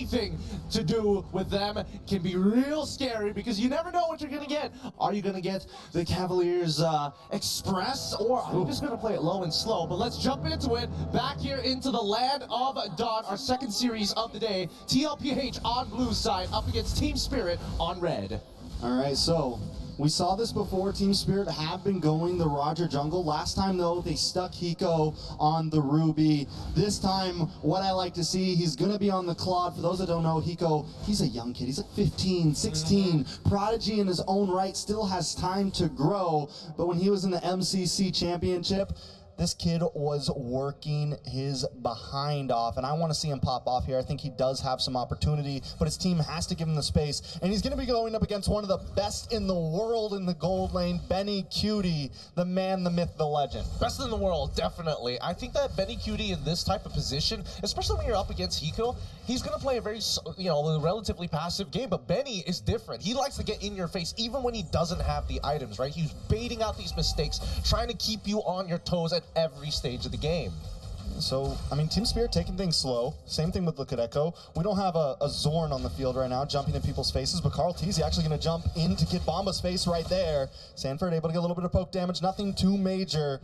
anything to do with them can be real scary because you never know what you're going to get. Are you going to get the Cavaliers Express, or are you just going to play it low and slow? But let's jump into it. Back here into the land of Dawn, our second series of the day. TLPH on blue side up against Team Spirit on red. All right, so we saw this before. Team Spirit have been going the Roger jungle. Last time, though, they stuck Hiko on the Ruby. This time, what I like to see, he's going to be on the Claude. For those that don't know, Hiko, he's a young kid. He's like 15, 16. Prodigy in his own right, still has time to grow. But when he was in the MCC championship, this kid was working his behind off, and I want to see him pop off here. I think he does have some opportunity, but his team has to give him the space, and he's going to be going up against one of the best in the world in the gold lane, Benny Cutie, the man, the myth, the legend. Best in the world, definitely. I think that Benny Cutie in this type of position, especially when you're up against Hiko, he's going to play a very, relatively passive game, but Benny is different. He likes to get in your face, even when he doesn't have the items, right? He's baiting out these mistakes, trying to keep you on your toes at every stage of the game. So, I mean, Team Spirit taking things slow. Same thing with Liquid Echo. We don't have a Zorn on the field right now jumping in people's faces, but Carl Teasy actually going to jump into Kid Bomba's face right there. Sanford able to get a little bit of poke damage, nothing too major.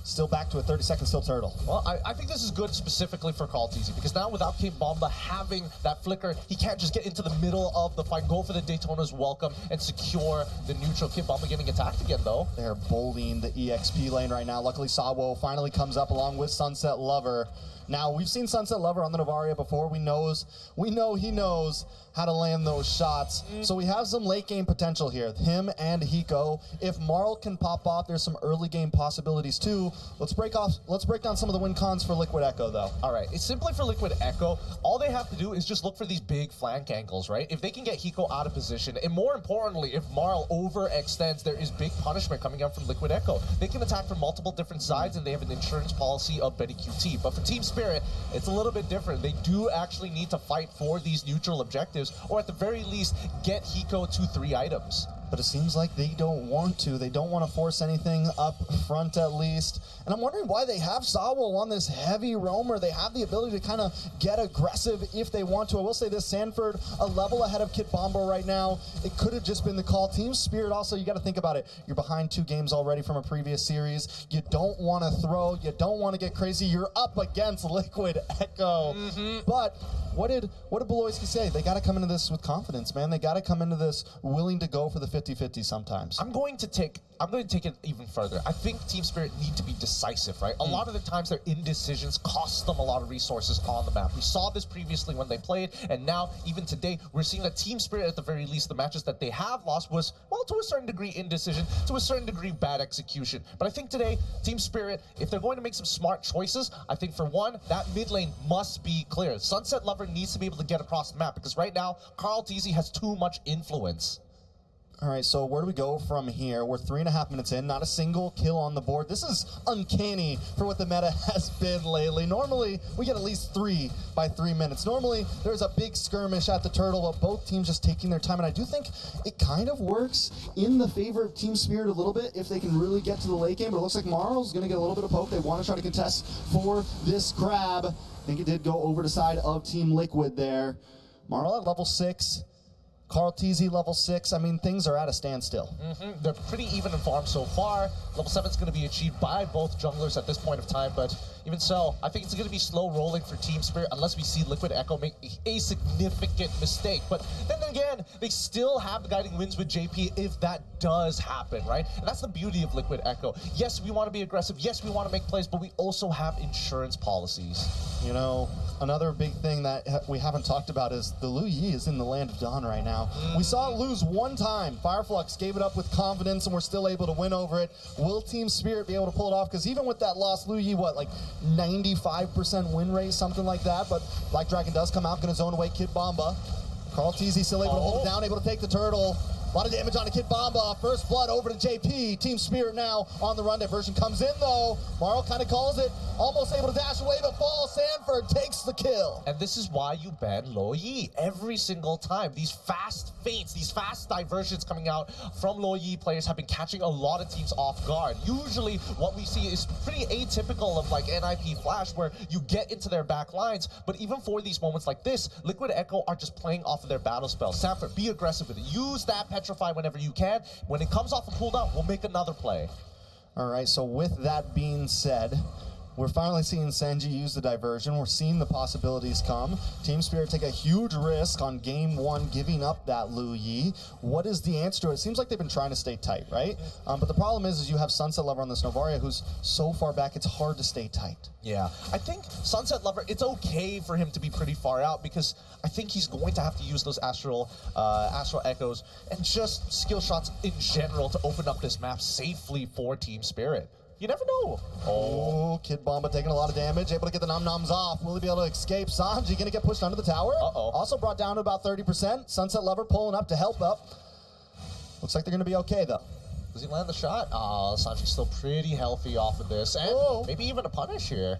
Still back to a 30-second still turtle. Well, I think this is good specifically for Carl Teasy, because now without Kid Bomba having that flicker, he can't just get into the middle of the fight, go for the Daytona's welcome, and secure the neutral. Kid Bomba getting attacked again, though. They're bullying the EXP lane right now. Luckily, Sawo finally comes up along with Sunset Lover. Now, we've seen Sunset Lover on the Novaria before. We know he knows how to land those shots. So we have some late game potential here. Him and Hiko. If Marl can pop off, there's some early game possibilities too. Let's break down some of the win cons for Liquid Echo though. All right, it's simply for Liquid Echo. All they have to do is just look for these big flank angles, right? If they can get Hiko out of position, and more importantly, if Marl overextends, there is big punishment coming out from Liquid Echo. They can attack from multiple different sides, and they have an insurance policy of Betty QT. But for Team Spirit, it's a little bit different. They do actually need to fight for these neutral objectives, or at the very least, get Hiko to 3 items. But it seems like they don't want to. They don't want to force anything up front at least. And I'm wondering why they have Sawo on this heavy roamer. They have the ability to kind of get aggressive if they want to. I will say this, Sanford a level ahead of Kid Bomba right now. It could have just been the call. Team Spirit also, you got to think about it. You're behind 2 games already from a previous series. You don't want to throw. You don't want to get crazy. You're up against Liquid Echo. But what did Beloyski say? They got to come into this with confidence, man. They got to come into this willing to go for the 50-50 sometimes. I'm going to take it even further. I think Team Spirit need to be decisive, right? A lot of the times their indecisions cost them a lot of resources on the map. We saw this previously when they played, and now, even today, we're seeing that Team Spirit, at the very least, the matches that they have lost was, well, to a certain degree indecision, to a certain degree bad execution. But I think today, Team Spirit, if they're going to make some smart choices, I think for one, that mid lane must be clear. Sunset Lover needs to be able to get across the map, because right now, Carl Teasy has too much influence. All right, so where do we go from here? We're 3.5 minutes in, not a single kill on the board. This is uncanny for what the meta has been lately. Normally, we get at least 3 by 3 minutes. Normally, there's a big skirmish at the Turtle, but both teams just taking their time. And I do think it kind of works in the favor of Team Spirit a little bit if they can really get to the late game. But it looks like Marl's going to get a little bit of poke. They want to try to contest for this crab. I think it did go over to side of Team Liquid there. Marl at level 6. Carl Teasy level 6. I mean, things are at a standstill. They're pretty even in farm so far. Level 7 is going to be achieved by both junglers at this point of time, but even so, I think it's going to be slow rolling for Team Spirit unless we see Liquid Echo make a significant mistake. But then again, they still have the guiding wins with JP if that does happen, right? And that's the beauty of Liquid Echo. Yes, we want to be aggressive. Yes, we want to make plays, but we also have insurance policies. You know, another big thing that we haven't talked about is the Lu Yi is in the land of Dawn right now. We saw it lose one time. Fireflux gave it up with confidence, and we're still able to win over it. Will Team Spirit be able to pull it off? Because even with that loss, Lu Yi, what, like 95% win rate, something like that? But Black Dragon does come out, going to zone away Kid Bomba. Carl Teasy still able to hold it down, able to take the turtle. A lot of damage on a Kid Bomba. First blood over to JP. Team Spirit now on the run. Diversion comes in though. Marl kind of calls it. Almost able to dash away, but falls. Sanford takes the kill. And this is why you ban Lo Yi every single time. These fast feints, these fast diversions coming out from Lo Yi players have been catching a lot of teams off guard. Usually what we see is pretty atypical of like NIP Flash where you get into their back lines, but even for these moments like this, Liquid Echo are just playing off of their battle spell. Sanford, be aggressive with it. Use that Petrify whenever you can. When it comes off a cooldown, we'll make another play. All right, so with that being said, we're finally seeing Senji use the diversion. We're seeing the possibilities come. Team Spirit take a huge risk on game one, giving up that Lu Yi. What is the answer to it? It seems like they've been trying to stay tight, right? But the problem is you have Sunset Lover on this Novaria who's so far back, it's hard to stay tight. Yeah, I think Sunset Lover, it's okay for him to be pretty far out because I think he's going to have to use those Astral Echoes and just skill shots in general to open up this map safely for Team Spirit. You never know. Oh, Kid Bomba taking a lot of damage, able to get the num-nums off. Will he be able to escape? Sanji gonna get pushed under the tower. Uh-oh. Also brought down to about 30%. Sunset Lover pulling up to help up. Looks like they're gonna be okay though. Does he land the shot? Oh, Sanji's still pretty healthy off of this. And maybe even a punish here.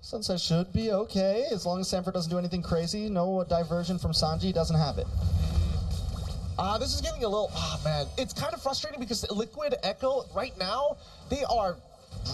Sunset should be okay, as long as Sanford doesn't do anything crazy. No diversion from Sanji, doesn't have it. This is getting a little, man, it's kind of frustrating because Liquid Echo, right now, they are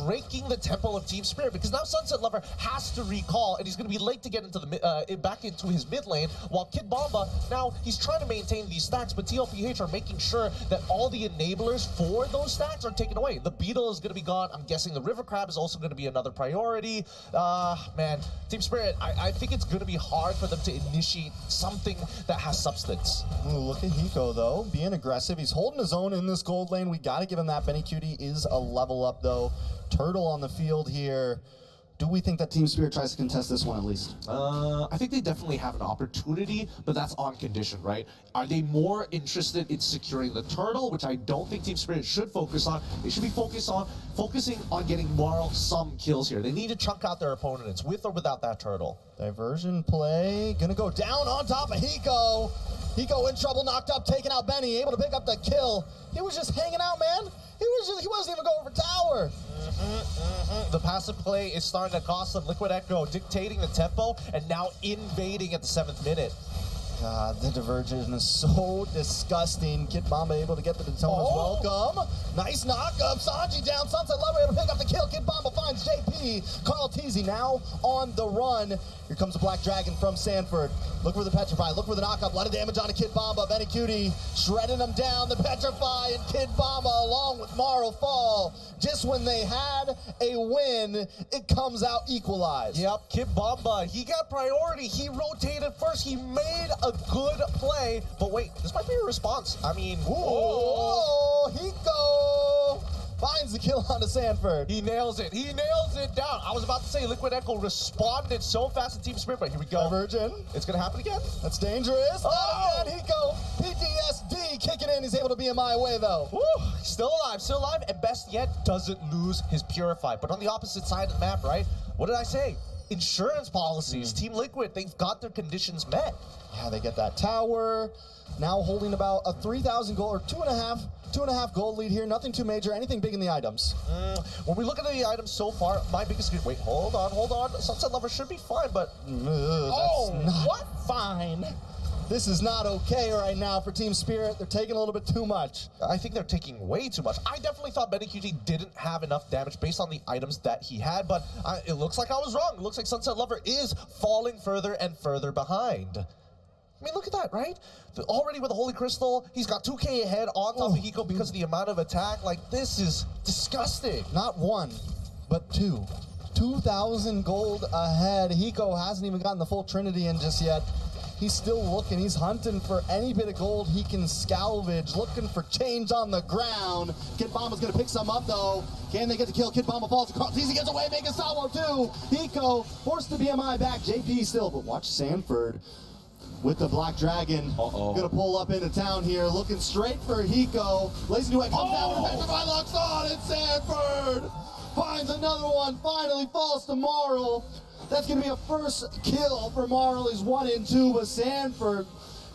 breaking the tempo of Team Spirit because now Sunset Lover has to recall and he's going to be late to get into the back into his mid lane, while Kid Bomba, now he's trying to maintain these stacks, but TLPH are making sure that all the enablers for those stacks are taken away. The Beetle is going to be gone. I'm guessing the River Crab is also going to be another priority. Man, Team Spirit, I think it's going to be hard for them to initiate something that has substance. Ooh, look at Hiko though, being aggressive. He's holding his own in this gold lane. We got to give him that. Benny Cutie is a level up though. Turtle on the field here. Do we think that Team Spirit tries to contest this one at least? I think they definitely have an opportunity, but that's on condition, right? Are they more interested in securing the turtle, which I don't think Team Spirit should focus on? They should be focusing on getting Marl some kills here. They need Need to chunk out their opponents with or without that turtle. Diversion play, gonna go down on top of Hiko. Hiko in trouble, knocked up, taking out Benny, able to pick up the kill. He was just hanging out, man. He wasn't even going for tower. The passive play is starting to cost them. Liquid Echo dictating the tempo and now invading at the 7th minute. God, the diversion is so disgusting. Kid Bomba able to get the Daytona's welcome. Nice knock-up. Sanji down. Sunset Lover able to pick up the kill. Kid Bomba finds JP. Carl Teasy now on the run. Here comes the Black Dragon from Sanford. Look for the Petrify. Look for the knock-up. A lot of damage on a Kid Bomba. Benny Cutie shredding him down. The Petrify and Kid Bomba along with Marl fall. Just when they had a win, it comes out equalized. Yep, Kid Bomba, he got priority. He rotated first. He made a good play. But wait, this might be a response. I mean, Hiko finds the kill onto Sanford. He nails it. He nails it down. I was about to say Liquid Echo responded so fast in Team Spirit, but here we go. Diversion. It's going to happen again. That's dangerous. Not again, Hiko. PTSD kicking in. He's able to be in my way, though. Woo, still alive, and best yet, doesn't lose his Purify. But on the opposite side of the map, right? What did I say? Insurance policies. Team Liquid, they've got their conditions met. Yeah, they get that tower. Now holding about a 3,000 gold, or 2.5 gold lead here. Nothing too major. Anything big in the items? When we look at the items so far, my biggest... Wait, hold on. Sunset Lover should be fine, but... What? Fine. This is not okay right now for Team Spirit. They're taking a little bit too much. I think they're taking way too much. I definitely thought Benny QT didn't have enough damage based on the items that he had, but it looks like I was wrong. It looks like Sunset Lover is falling further and further behind. I mean, look at that, right? Already with the Holy Crystal, he's got 2K ahead on top of Hiko because of the amount of attack. Like, this is disgusting. Not one, but two. 2,000 gold ahead. Hiko hasn't even gotten the full Trinity in just yet. He's still looking. He's hunting for any bit of gold he can salvage, looking for change on the ground. Kid Bomba's going to pick some up, though. Can they get the kill? Kid Bomba falls across. He gets away, making Salvo, too. Hiko forced the BMI back. JP still, but watch Sanford with the Black Dragon. Gonna pull up into town here, looking straight for Hiko. Lazy Duet comes down with Petrify, locks on, and Sanford finds another one, finally falls to Marl. That's gonna be a first kill for Marl. He's 1 and 2, but Sanford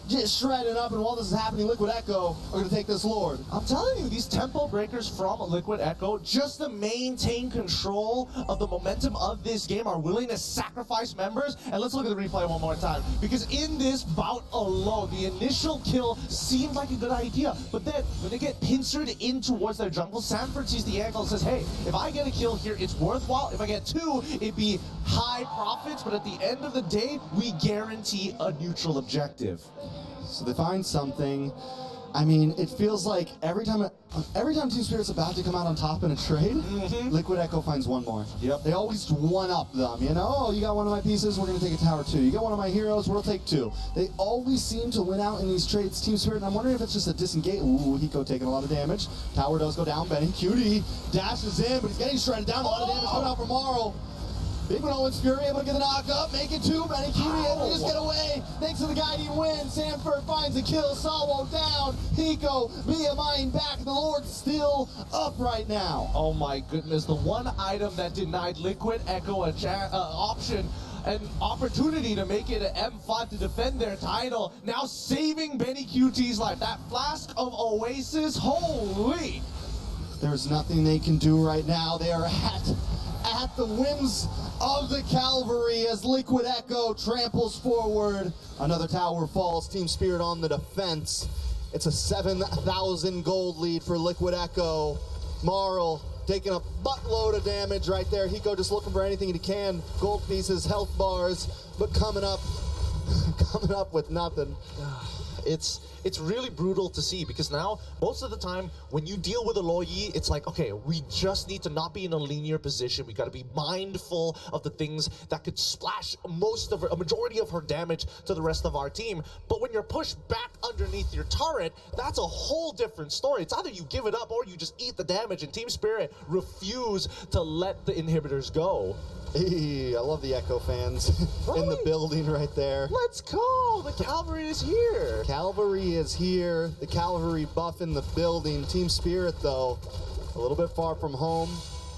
just shredding up, and while this is happening, Liquid Echo are going to take this Lord. I'm telling you, these tempo breakers from Liquid Echo, just to maintain control of the momentum of this game, are willing to sacrifice members. And let's look at the replay one more time, because in this bout alone, the initial kill seemed like a good idea, but then when they get pincered in towards their jungle, Sanford sees the angle and says, hey, if I get a kill here, it's worthwhile. If I get 2, it'd be high profits, but at the end of the day, we guarantee a neutral objective. So they find something. I mean, it feels like every time Team Spirit's about to come out on top in a trade, Liquid Echo finds one more. Yep. They always one-up them, you know? Oh, you got one of my pieces, we're going to take a tower 2. You got one of my heroes, we'll take 2. They always seem to win out in these trades, Team Spirit, and I'm wondering if it's just a disengage. Ooh, Hiko taking a lot of damage. Tower does go down, Benny. Cutie dashes in, but he's getting shredded down. A lot of damage coming out from Marl. Big Owen's Fury able to get the knock up, make it 2, Benny Cutie able to just get away. Thanks to the guiding wind, Sanford finds a kill, Salvo down, Hiko via mine back, the Lord still up right now. Oh my goodness, the one item that denied Liquid Echo a option, an opportunity to make it an M5 to defend their title, now saving Benny QT's life. That flask of Oasis, holy! There's nothing they can do right now. They are at the whims of the Cavalry as Liquid Echo tramples forward. Another tower falls, Team Spirit on the defense. It's a 7,000 gold lead for Liquid Echo. Marl taking a buttload of damage right there. Hiko just looking for anything he can. Gold pieces, health bars, but coming up with nothing. It's really brutal to see, because now most of the time when you deal with a Loyi, it's like, okay, we just need to not be in a linear position. We got to be mindful of the things that could splash a majority of her damage to the rest of our team. But when you're pushed back underneath your turret, that's a whole different story. It's either you give it up or you just eat the damage, and Team Spirit refuse to let the inhibitors go. Hey, I love the Echo fans in the building right there. Let's go! The Cavalry is here! Cavalry is here. The Cavalry buff in the building. Team Spirit, though, a little bit far from home.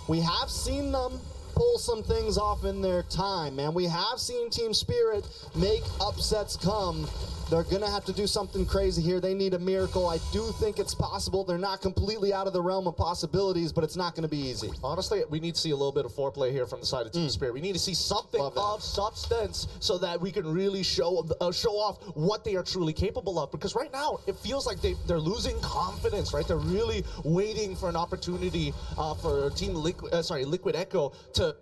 We have seen them pull some things off in their time, man. We have seen Team Spirit make upsets come. They're gonna have to do something crazy here. They need a miracle. I do think it's possible. They're not completely out of the realm of possibilities, but it's not gonna be easy. Honestly, we need to see a little bit of foreplay here from the side of Team Spirit. We need to see something of substance so that we can really show off what they are truly capable of. Because right now, it feels like they're losing confidence, right? They're really waiting for an opportunity for Liquid Echo to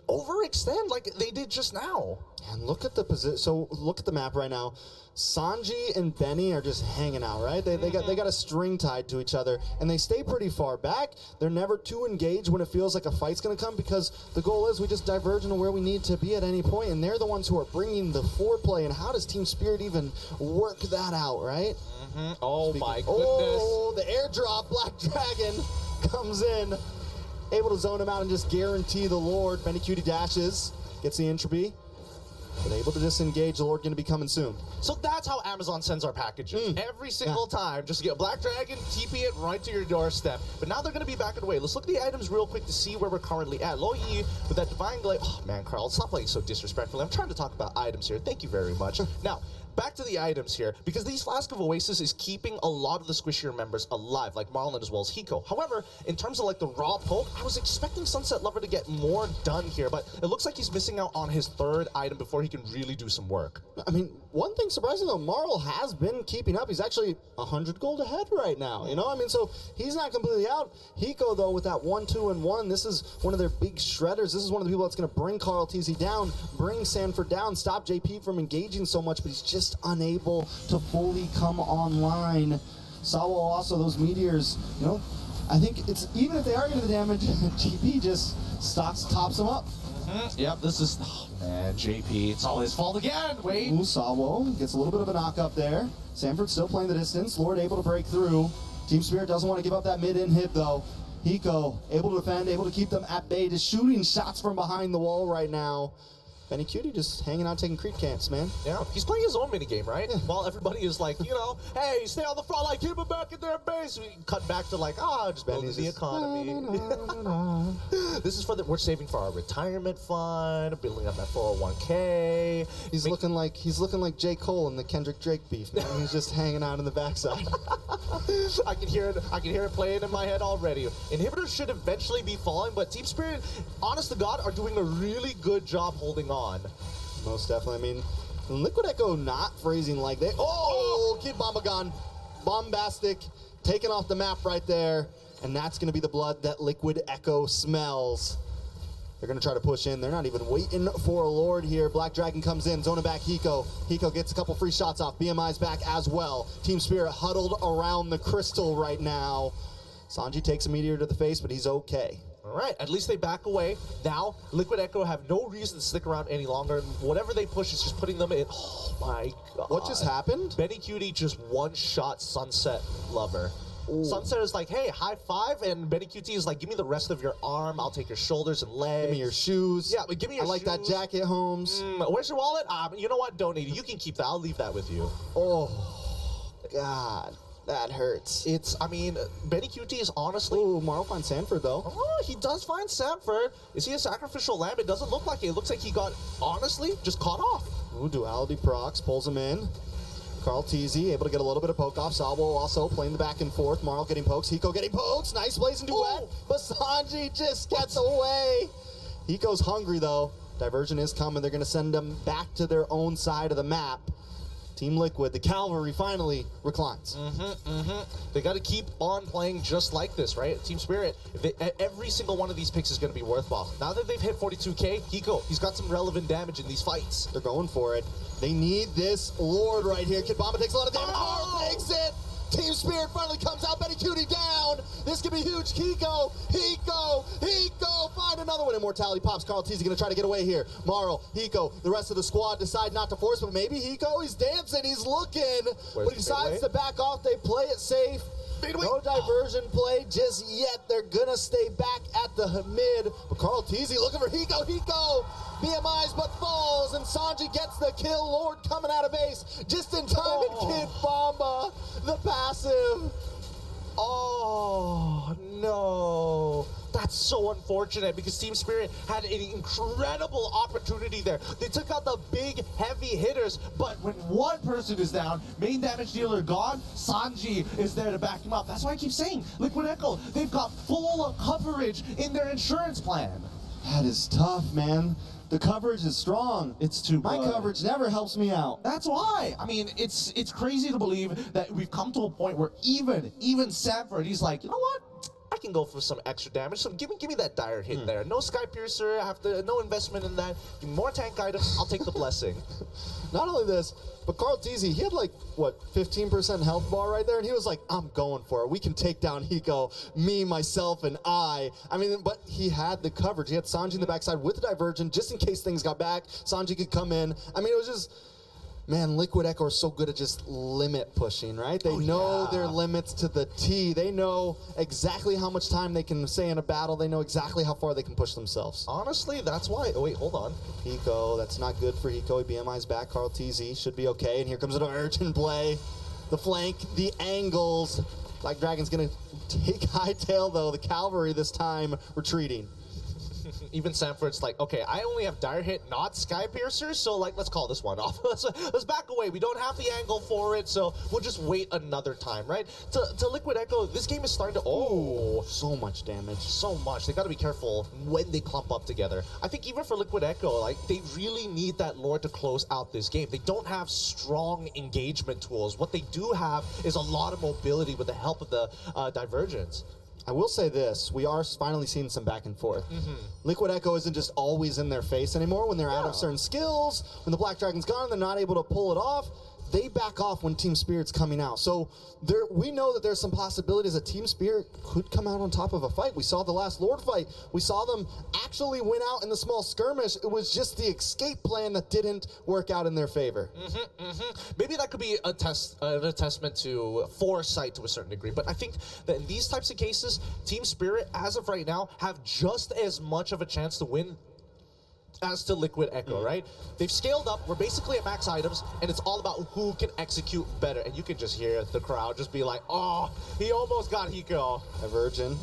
overextend like they did just now. And look at the position. So look at the map right now. Sanji and Benny are just hanging out, right? They got a string tied to each other, and they stay pretty far back. They're never too engaged when it feels like a fight's gonna come, because the goal is we just diverge into where we need to be at any point, and they're the ones who are bringing the foreplay. And how does Team Spirit even work that out, right? Oh my goodness! Oh, the airdrop, Black Dragon comes in, able to zone him out and just guarantee the Lord. Benny Cutie dashes, gets the entropy. But able to disengage, the Lord going to be coming soon. So that's how Amazon sends our packages. Every single time, just to get Black Dragon, TP it right to your doorstep. But now they're going to be back in the way. Let's look at the items real quick to see where we're currently at. Loyi with that Divine Glaive. Oh man, Carl, stop playing so disrespectfully. I'm trying to talk about items here. Thank you very much. Now, back to the items here, because these Flask of Oasis is keeping a lot of the squishier members alive, like Marlon as well as Hiko. However, in terms of like the raw poke, I was expecting Sunset Lover to get more done here, but it looks like he's missing out on his third item before he can really do some work. I mean, one thing surprising though, Marl has been keeping up. He's actually 100 gold ahead right now, you know? I mean, so he's not completely out. Hiko though, with that 1-2-1, this is one of their big shredders. This is one of the people that's gonna bring Carl TZ down, bring Sanford down, stop JP from engaging so much, but he's just unable to fully come online. Sawo also, those meteors, you know, I think it's, even if they are getting the damage, JP just tops them up. Yep, this is, oh man, JP, it's all his fault again. Wait. Ooh, Sawo gets a little bit of a knock up there. Sanford still playing the distance. Lord able to break through. Team Spirit doesn't want to give up that mid-inhib though. Hiko able to defend, able to keep them at bay, just shooting shots from behind the wall right now. Benny Cutie just hanging out taking creep camps, man. Yeah, he's playing his own minigame, right? While everybody is like, you know, hey, stay on the front line, keep it back in their base. We cut back to like, just building the economy. This is for we're saving for our retirement fund, building up that 401k. He's looking like J. Cole in the Kendrick Drake beef, man. He's just hanging out in the backside. I can hear it playing in my head already. Inhibitors should eventually be falling, but Team Spirit, honest to God, are doing a really good job holding on. Most definitely. I mean, Liquid Echo not freezing like they. Oh, Kid Bomba gone. Bombastic, taken off the map right there. And that's going to be the blood that Liquid Echo smells. They're going to try to push in. They're not even waiting for a Lord here. Black Dragon comes in, zoning back Hiko. Hiko gets a couple free shots off. BMI's back as well. Team Spirit huddled around the crystal right now. Sanji takes a meteor to the face, but he's okay. All right, at least they back away. Now, Liquid Echo have no reason to stick around any longer. Whatever they push is just putting them in. Oh my God. What just happened? Benny Cutie just one-shot Sunset Lover. Ooh. Sunset is like, hey, high five, and Benny Cutie is like, give me the rest of your arm. I'll take your shoulders and legs. Give me your shoes. Yeah, but give me your shoes. I like that jacket, Holmes. Where's your wallet? You know what? Donate it. You can keep that. I'll leave that with you. Oh, God. That hurts. I mean, Benny Cutie is honestly... Ooh, Morrow finds Sanford, though. Oh, he does find Sanford. Is he a sacrificial lamb? It doesn't look like it. It looks like he got, honestly, just caught off. Ooh, Duality procs, pulls him in. Carl Teasy able to get a little bit of poke off. Salvo also playing the back and forth. Marl getting pokes. Hiko getting pokes. Nice blazing duet. Ooh. But Sanji just gets away. Hiko's hungry, though. Diversion is coming. They're going to send them back to their own side of the map. Team Liquid, the cavalry, finally reclines. They got to keep on playing just like this, right? Team Spirit, every single one of these picks is going to be worthwhile. Now that they've hit 42k, Hiko, he's got some relevant damage in these fights. They're going for it. They need this Lord right here. Kid Bomba takes a lot of damage. Marl takes it. Team Spirit finally comes out. Benny Cutie down. This could be huge. Hiko, find another one. Immortality pops. Carl T's going to try to get away here. Marl, Hiko, the rest of the squad decide not to force, but maybe Hiko, he's dancing, he's looking. But he decides to back off. They play it safe. No diversion play just yet. They're going to stay back at the mid. But Carl Teasy looking for Hiko. BMI's but falls, and Sanji gets the kill. Lord coming out of base just in time, and Kid Bomba, the passive. Oh, no. That's so unfortunate because Team Spirit had an incredible opportunity there. They took out the big, heavy hitters, but When one person is down, main damage dealer gone, Sanji is there to back him up. That's why I keep saying, Liquid Echo, they've got full coverage in their insurance plan. That is tough, man. The coverage is strong. It's too My good. coverage never helps me out. That's why. I mean, it's crazy to believe that we've come to a point where even Sanford, he's like, you know what? I can go for some extra damage. So give me that dire hit there. No Sky Piercer. No investment in that. Give me more tank items. I'll take the blessing. Not only this, but Carl Teasy, he had like, what, 15% health bar right there? And he was like, I'm going for it. We can take down Hiko, me, myself, and I. I mean, but he had the coverage. He had Sanji in the backside with the diversion, just in case things got back. Sanji could come in. I mean, it was just... Man, Liquid Echo are so good at just limit pushing, right? They know their limits to the T. They know exactly how much time they can stay in a battle. They know exactly how far they can push themselves. Honestly, that's why. Oh, wait, hold on. Hiko, that's not good for Hiko. BMI's back. Carl TZ should be okay. And here comes an urgent play. The flank, the angles. Black Dragon's going to take Hightail, though. The cavalry this time retreating. Even Sanford's like, okay, I only have dire hit, not Sky Piercer, so like, let's call this one off. let's back away. We don't have the angle for it, so we'll just wait another time, right? To Liquid Echo, this game is starting to, so much damage. So much. They got to be careful when they clump up together. I think even for Liquid Echo, like, they really need that Lord to close out this game. They don't have strong engagement tools. What they do have is a lot of mobility with the help of the Divergence. I will say this, we are finally seeing some back and forth. Liquid Echo isn't just always in their face anymore. When they're out of certain skills, when the Black Dragon's gone, they're not able to pull it off, they back off when Team Spirit's coming out. So we know that there's some possibilities that Team Spirit could come out on top of a fight. We saw the last Lord fight. We saw them actually win out in the small skirmish. It was just the escape plan that didn't work out in their favor. Maybe that could be a testament to foresight to a certain degree, but I think that in these types of cases, Team Spirit, as of right now, have just as much of a chance to win as to Liquid Echo, right? They've scaled up. We're basically at max items, and it's all about who can execute better. And you can just hear the crowd just be like, oh, he almost got Hiko. A Virgin,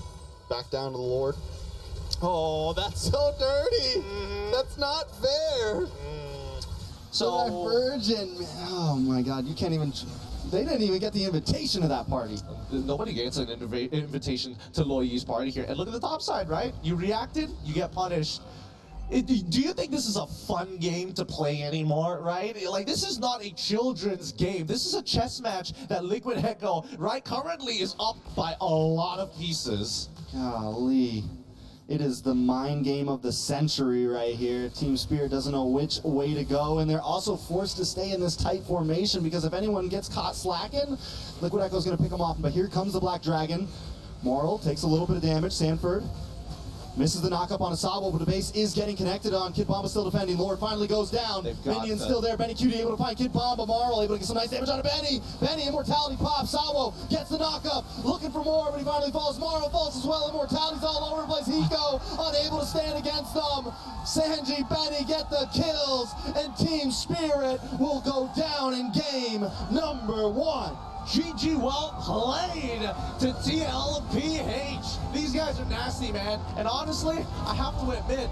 back down to the Lord. Oh, that's so dirty. That's not fair. So that Virgin, oh my God, you can't even. They didn't even get the invitation to that party. nobody gets an invitation to Loyi's party here. And look at the top side, right? You reacted, you get punished. Do you think this is a fun game to play anymore, right? Like, this is not a children's game. This is a chess match that Liquid Echo, right, currently is up by a lot of pieces. Golly. It is the mind game of the century right here. Team Spirit doesn't know which way to go, and they're also forced to stay in this tight formation because if anyone gets caught slacking, Liquid Echo's going to pick them off. But here comes the Black Dragon. Moral takes a little bit of damage. Sanford misses the knock-up on Asabo, but the base is getting connected on. Kid Bomba still defending. Lord finally goes down. Minion's still there. Benny Cutie able to find Kid Bomba. Marl able to get some nice damage on Benny. Benny, Immortality pops. Sawo gets the knock-up. Looking for more, but he finally falls. Marl falls as well. Immortality's all over the place. Hiko unable to stand against them. Sanji, Benny get the kills, and Team Spirit will go down in game number 1. GG, well played to TLPH. These guys are nasty, man. And honestly, I have to admit,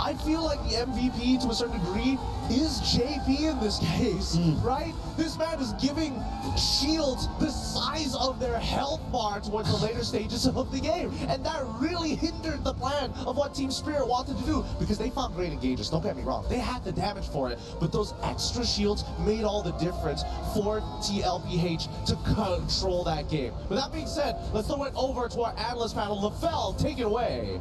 I feel like the MVP to a certain degree is JP in this case, right? This man is giving shields the size of their health bar towards the later stages of the game. And that really hindered the plan of what Team Spirit wanted to do because they found great engages, don't get me wrong. They had the damage for it, but those extra shields made all the difference for TLPH to control that game. With that being said, let's throw it over to our analyst panel. LaFell, take it away.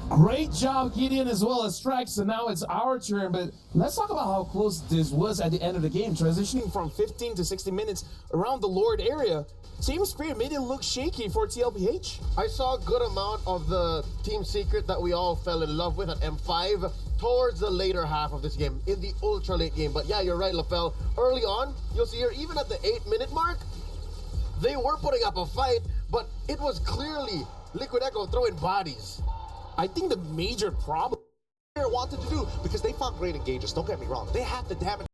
Great job, Gideon, as well as Strikes, and now it's our turn, but let's talk about how close this was at the end of the game, transitioning from 15 to 60 minutes around the Lord area. Team Spirit made it look shaky for TLPH. I saw a good amount of the Team Secret that we all fell in love with at M5 towards the later half of this game, in the ultra late game. But yeah, you're right, LaFell. Early on, you'll see here, even at the 8-minute mark, they were putting up a fight, but it was clearly Liquid Echo throwing bodies. I think the major problem Wanted to do because they found great engages, don't get me wrong. They had the damage